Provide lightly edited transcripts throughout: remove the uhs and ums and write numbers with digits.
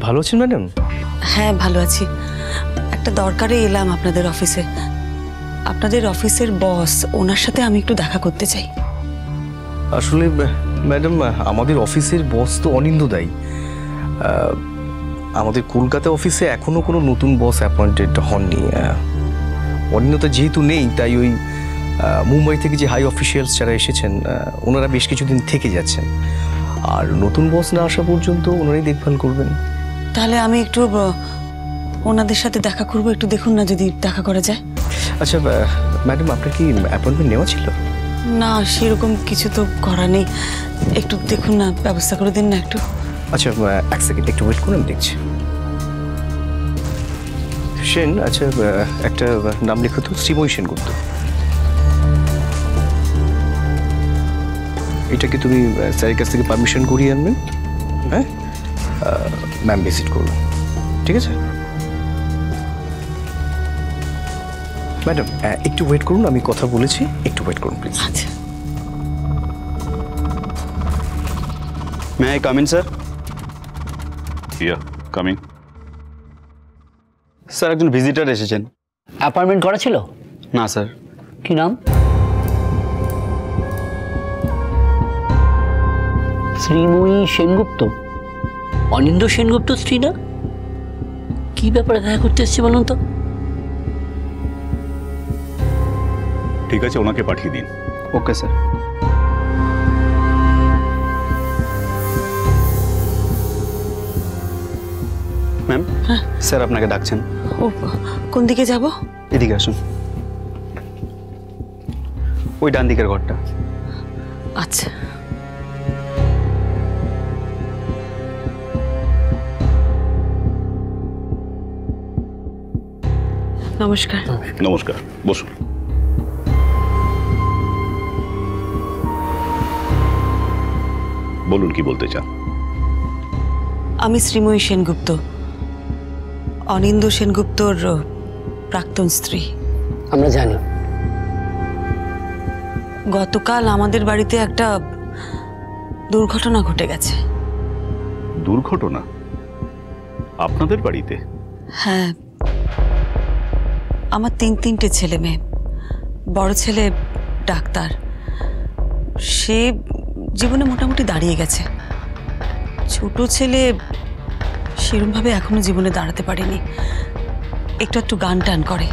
ভালো আছেন ম্যাডাম? হ্যাঁ ভালো আছি। একটা দরকারে এলাম আপনাদের অফিসে। আপনাদের অফিসের বস, ওনার সাথে আমি একটু দেখা করতে চাই। আসলে ম্যাডাম, আমাদের অফিসের বস তো অনিন্দ্য দাই। আমাদের কলকাতা অফিসে এখনো কোনো নতুন বস অ্যাপয়েন্টেড হননি। অনিন্দ্যতা যেহেতু নেই, তাই ওই মুম্বাই থেকে যে হাই অফিসিয়ালস যারা এসেছেন, ওনারা বেশ কিছুদিন থেকে যাচ্ছেন। আর নতুন বস না আসা পর্যন্ত ওনারাই দেখভাল করবেন। তাহলে আমি একটু ওনাদের সাথে দেখা করব, একটু দেখুন না যদি দেখা করা যায়। আচ্ছা ম্যাডাম, আপনার কি অ্যাপয়েন্টমেন্ট নেওয়া ছিল? না, সেরকম কিছু তো করা নেই। একটু দেখুন না, ব্যবস্থা করে দিন না একটু। আচ্ছা এক সেকেন্ড, একটু ওয়েট করুন, আমি দেখছি। সেন, আচ্ছা একটা নাম লেখো তো, শ্রীময়ী সেনগুপ্ত। এটাকে তুমি স্যারের কাছ থেকে পারমিশন করিয়ে আনবেন। হ্যাঁ, ম্যাম ভিজিট করবেন, ঠিক আছে? ম্যাডাম একটু ওয়েট করুন, আমি কথা বলেছি, একটু ওয়েট করুন প্লিজ। আচ্ছা। May I come in, sir? Yeah, coming. Sir, একজন ভিজিটার এসেছেন। অ্যাপয়েন্টমেন্ট করা ছিল? না স্যার। কি নাম? শ্রীময়ী সেনগুপ্ত। অনিন্দ্য সেনগুপ্ত স্ত্রী না? কি ব্যাপারে দেখা করতে এসছে বলুন তো? ঠিক আছে, ওনাকে পাঠিয়ে দিন। Okay sir. ম্যাম, স্যার আপনাকে ডাকছেন। ও, কোন দিকে যাব? এদিকে আসুন, ওই ডান দিকের ঘরটা। আচ্ছা। নমস্কার। নমস্কার, বসুন। বলুন, কি বলতে চান? আমি শ্রীময়ী সেনগুপ্ত, অনিন্দ্য সেনগুপ্তর প্রাক্তন স্ত্রী। আমরা জানি। গতকাল আমাদের বাড়িতে একটা দুর্ঘটনা ঘটে গেছে। দুর্ঘটনা? আপনাদের বাড়িতে? হ্যাঁ, আমার তিনটে ছেলে মেয়ে। বড় ছেলে ডাক্তার, সে জীবনে মোটামুটি দাঁড়িয়ে গেছে। ছোট ছেলে সেরকমভাবে এখনো জীবনে দাঁড়াতে পারেনি, একটু গান টান করে।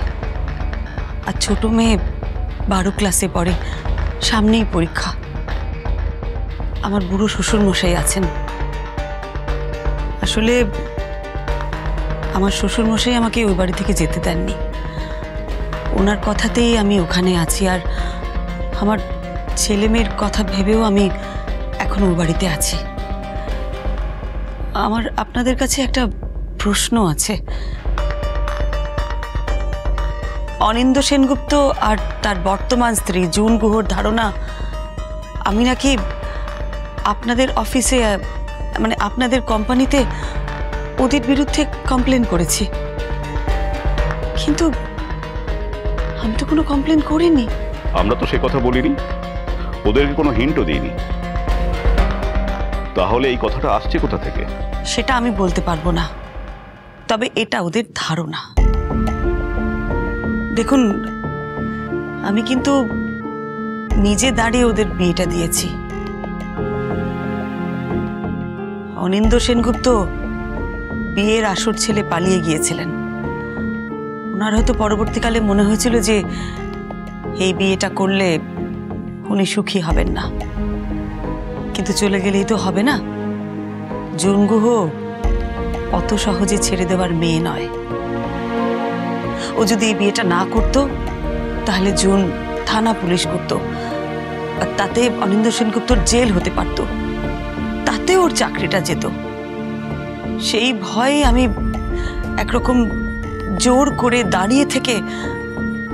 আর ছোট মেয়ে 12 ক্লাসে পড়ে, সামনেই পরীক্ষা। আমার বুড়ো শ্বশুর মশাই আছেন। আসলে আমার শ্বশুর মশাই আমাকে ওই বাড়ি থেকে যেতে দেননি। ওনার কথাতেই আমি ওখানে আছি। আর আমার ছেলে মেয়ের কথা ভেবেও আমি এখনো ওই বাড়িতে আছি। আমার আপনাদের কাছে একটা প্রশ্ন আছে। অনিন্দ্য সেনগুপ্ত আর তার বর্তমান স্ত্রী জুন গুহর ধারণা আমি নাকি আপনাদের অফিসে, মানে আপনাদের কোম্পানিতে ওদের বিরুদ্ধে কমপ্লেন করেছি। কিন্তু আমি তো কোনো কমপ্লেন করিনি। আমরা তো সে কথা বলিনি, ওদেরকে কোনো হিন্টও দিইনি। তাহলে এই কথাটা আসছে কোথা থেকে? সেটা আমি বলতে পারবো না, তবে এটা ওদের ধারণা। দেখুন, আমি কিন্তু নিজে দাঁড়িয়ে ওদের বিয়েটা দিয়েছি। অনিন্দ্য সেনগুপ্ত বিয়ের আসর ছেলে পালিয়ে গিয়েছিলেন। ওনার হয়তো পরবর্তীকালে মনে হয়েছিল যে এই বিয়েটা করলে উনি সুখী হবেন না, কিন্তু চলে গেলেই তো হবে না। জুন গুহ অত সহজে ছেড়ে দেওয়ার মেয়ে নয়। ও যদি এই বিয়েটা না করত, তাহলে জুন থানা পুলিশ করত, আর তাতে অনিন্দ্য সেনগুপ্তর জেল হতে পারত, তাতে ওর চাকরিটা যেত। সেই ভয়ে আমি একরকম জোর করে দাঁড়িয়ে থেকে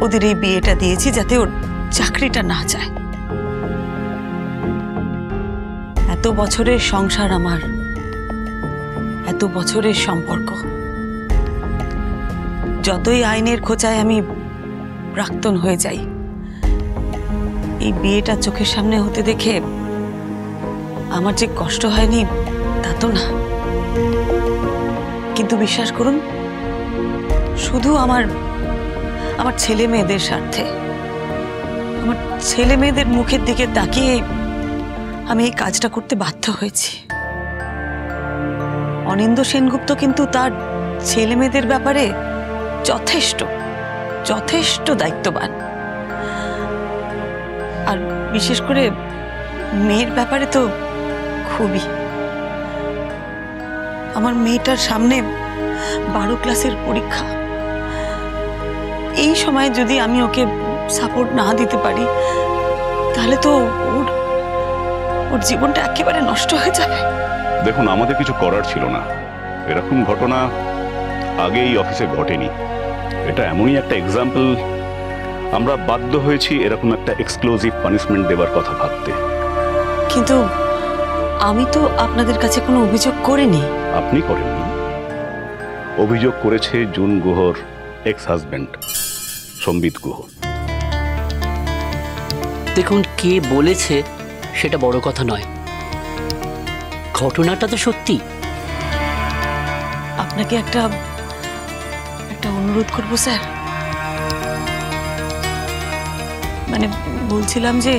ওদের এই বিয়েটা দিয়েছি, যাতে ওর চাকরিটা না যায়। এত বছরের সংসার আমার, এত বছরের সম্পর্ক, যতই আইনের খোঁচায় আমি প্রাক্তন হয়ে যাই, এই বিয়েটা চোখের সামনে হতে দেখে আমার যে কষ্ট হয়নি তা তো না। কিন্তু বিশ্বাস করুন, শুধু আমার ছেলে মেয়েদের স্বার্থে, আমার ছেলে মেয়েদের মুখের দিকে তাকিয়ে আমি এই কাজটা করতে বাধ্য হয়েছি। অনিন্দ্য সেনগুপ্ত কিন্তু তার ছেলে মেয়েদের ব্যাপারে যথেষ্ট যথেষ্ট দায়িত্ববান, আর বিশেষ করে মেয়ের ব্যাপারে তো খুবই। আমার মেয়েটার সামনে 12 ক্লাসের পরীক্ষা, এই সময় যদি আমি ওকে সাপোর্ট না দিতে পারি তাহলে তো ওর জীবনটা একেবারে নষ্ট হয়ে যাবে। দেখুন, আমাদের কিছু করার ছিল না। এরকম ঘটনা আগে এই অফিসে ঘটেনি। এটা এমনই একটা এক্সাম্পল, আমরা বাধ্য হয়েছি এরকম একটা এক্সক্লুসিভ পানিশমেন্ট দেওয়ার কথা ভাবতে। কিন্তু আমি তো আপনাদের কাছে কোনো অভিযোগ করিনি। আপনি করেননি, অভিযোগ করেছে জুন গুহর এক্স হাজব্যান্ড সম্বিত গুহ। দেখুন, কে বলেছে সেটা বড় কথা নয়, ঘটনাটা তো সত্যি। আপনাকে একটা অনুরোধ করব স্যার। মানে বলছিলাম যে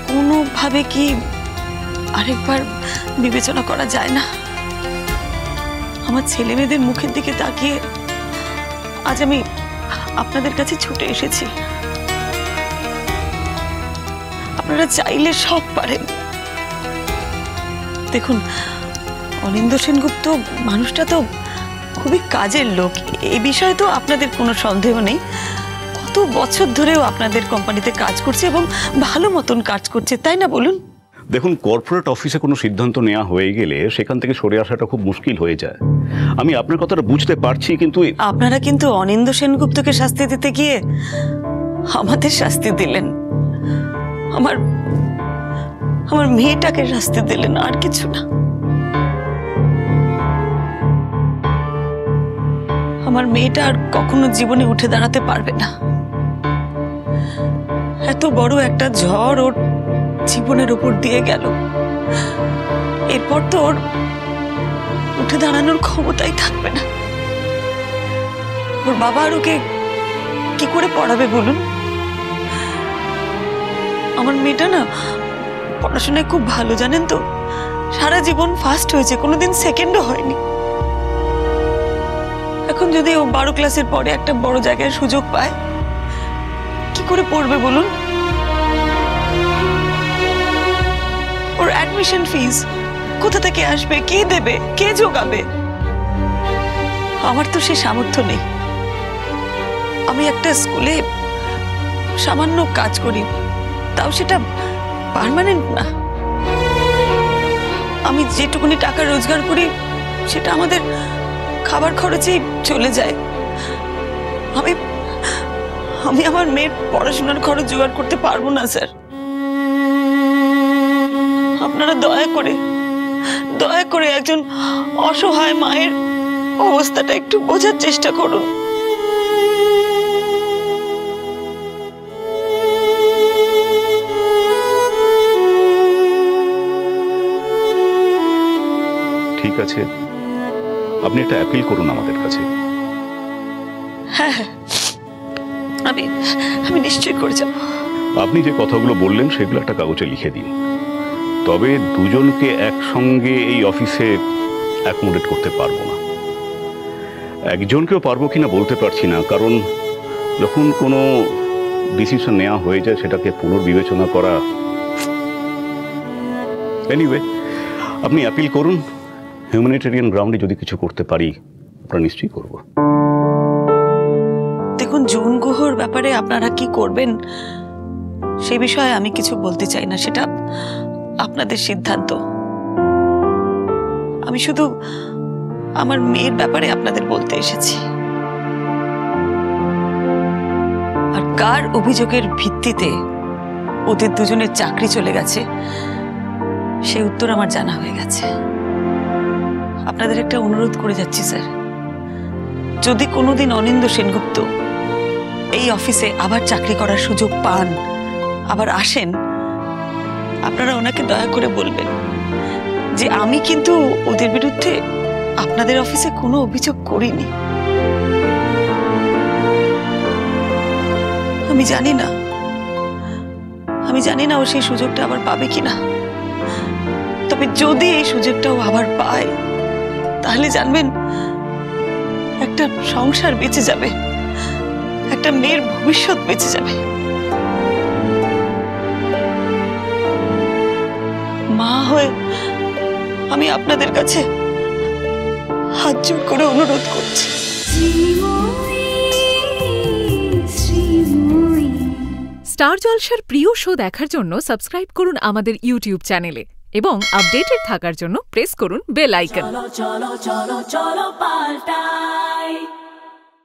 কোনোভাবে কি আরেকবার বিবেচনা করা যায় না? আমার ছেলে মেয়েদের মুখের দিকে তাকিয়ে আজ আমি আপনাদের কাছে ছুটে এসেছি। আপনারা চাইলে সব পারেন। দেখুন, অনিন্দ্য সেনগুপ্ত মানুষটা তো খুবই কাজের লোক, এ বিষয়ে তো আপনাদের কোনো সন্দেহ নেই। কত বছর ধরেও আপনাদের কোম্পানিতে কাজ করছে এবং ভালো মতন কাজ করছে, তাই না বলুন? দেখুন, কর্পোরেট অফিসে কোনো সিদ্ধান্ত নেওয়া হয়ে গেলে সেখান থেকে সরে আসাটা খুব মুশকিল হয়ে যায়। আমি আপনার কথাটা বুঝতে পারছি, কিন্তু আপনারা কিন্তু অনিন্দ্য সেনগুপ্তকে শাস্তি দিতে গিয়ে আমাদের শাস্তি দিলেন, আমার মেয়েটাকে শাস্তি দিলেন, আর কিছু না। আমার মেয়েটা আর কখনো জীবনে উঠে দাঁড়াতে পারবে না। এত বড় একটা ঝড় ওর জীবনের উপর দিয়ে গেল, এরপর তো ওর উঠে দাঁড়ানোর ক্ষমতাই থাকবে না। ওর বাবা আর ওকে কি করে পড়াবে বলুন? আমার মেয়েটা না পড়াশোনায় খুব ভালো, জানেন তো, সারা জীবন ফার্স্ট হয়েছে, কোনোদিন সেকেন্ডও হয়নি। এখন যদি ও 12 ক্লাসের পরে একটা বড় জায়গায় সুযোগ পায়, কি করে পড়বে বলুন? ওর অ্যাডমিশন ফিস কোথা থেকে আসবে, কে দেবে, কে জোগাবে? আমার তো সে সামর্থ্য নেই। আমি একটা স্কুলে সামান্য কাজ করি, তাও সেটা পার্মানেন্ট না। আমি যেটুকুনি টাকা রোজগার করি সেটা আমাদের খাবার খরচেই চলে যায়। আমি আমার মেয়ের পড়াশোনার খরচ জোগাড় করতে পারবো না স্যার। আপনারা দয়া করে একজন অসহায় মায়ের অবস্থাটা একটু বোঝার চেষ্টা করুন। ঠিক আছে, আপনি একটা অ্যাপিল করুন আমাদের কাছে। হ্যাঁ, আমি নিশ্চয়ই করে যাব। আপনি যে কথাগুলো বললেন সেগুলো একটা কাগজে লিখে দিন। তবে দুজনকে একসঙ্গে এই অফিসে অ্যাকোমোডেট করতে পারবো না। একজনকেও পারবো কিনা বলতে পারছি না, কারণ যখন কোনো ডিসিশন নেওয়া হয়ে যায় সেটাকে পুনর্বিবেচনা করা। এনিওয়ে, আপনি অ্যাপিল করুন। হিউম্যানিটেরিয়ান গ্রাউন্ডে যদি কিছু করতে পারি আমরা নিশ্চয়ই করব। দেখুন, জুন গুহর ব্যাপারে আপনারা কি করবেন সে বিষয়ে আমি কিছু বলতে চাই না, সেটা আপনাদের সিদ্ধান্ত। আমি শুধু আমার মেয়ের ব্যাপারে আপনাদের বলতে এসেছি। আর কার অভিযোগের ভিত্তিতে ওদের দুজনের চাকরি চলে গেছে সে উত্তর আমার জানা হয়ে গেছে। আপনাদের একটা অনুরোধ করে যাচ্ছি স্যার, যদি কোনোদিন অনিন্দ্য সেনগুপ্ত এই অফিসে আবার চাকরি করার সুযোগ পান, আবার আসেন, আপনারা ওনাকে দয়া করে বলবেন যে আমি কিন্তু ওদের বিরুদ্ধে আপনাদের অফিসে কোনো অভিযোগ করিনি। আমি জানি না ও সেই সুযোগটা আবার পাবে কিনা। তবে যদি এই সুযোগটাও আবার পায়, তাহলে জানবেন একটা সংসার বেঁচে যাবে, একটা মেয়ের ভবিষ্যৎ বেঁচে যাবে। মা হয়ে আমি আপনাদের কাছে হাত জোড় করে অনুরোধ করছি। স্টার জলসার প্রিয় শো দেখার জন্য সাবস্ক্রাইব করুন আমাদের ইউটিউব চ্যানেলে এবং আপডেটেড থাকার জন্য প্রেস করুন বেল আইকন। চলো চলো চলো চলো পাল্টাই।